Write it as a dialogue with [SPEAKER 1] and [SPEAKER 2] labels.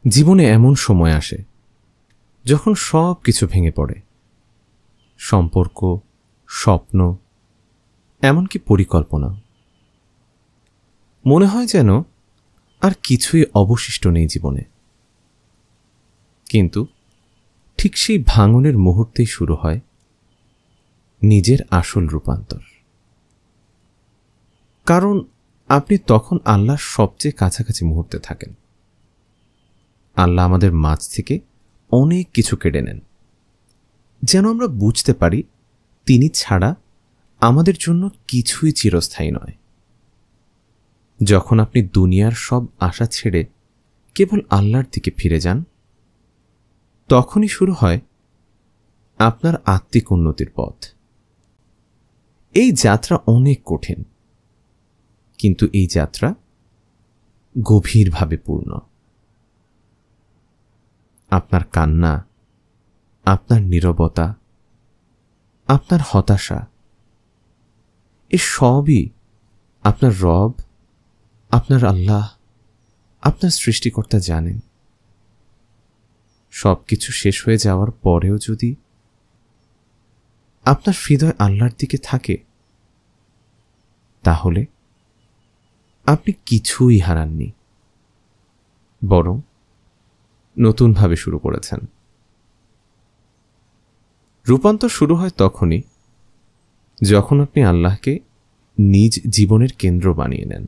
[SPEAKER 1] জীবনে এমন সময় আসে যখন সব কিছু ভেঙে পড়ে, সম্পর্ক, স্বপ্ন, এমনকি পরিকল্পনা। মনে হয় যেন আর কিছুই অবশিষ্ট নেই জীবনে। কিন্তু ঠিক সেই ভাঙনের মুহূর্তেই শুরু হয় নিজের আসল রূপান্তর। কারণ আপনি তখন আল্লাহর সবচেয়ে কাছাকাছি মুহূর্তে থাকেন। আল্লাহ আমাদের মাঝ থেকে অনেক কিছু কেড়ে নেন, যেন আমরা বুঝতে পারি তিনি ছাড়া আমাদের জন্য কিছুই চিরস্থায়ী নয়। যখন আপনি দুনিয়ার সব আশা ছেড়ে কেবল আল্লাহর দিকে ফিরে যান, তখনই শুরু হয় আপনার আত্মিক উন্নতির পথ। এই যাত্রা অনেক কঠিন, কিন্তু এই যাত্রা গভীরভাবে পূর্ণ। আপনার কান্না, আপনার নীরবতা, আপনার হতাশা, এ সবই আপনার রব, আপনার আল্লাহ, আপনার সৃষ্টিকর্তা জানেন। সবকিছু শেষ হয়ে যাওয়ার পরেও যদি আপনার হৃদয় আল্লাহর দিকে থাকে, তাহলে আপনি কিছুই হারাননি, বরং নতুনভাবে শুরু করেছেন। রূপান্তর শুরু হয় তখনই যখন আপনি আল্লাহকে নিজ জীবনের কেন্দ্র বানিয়ে নেন।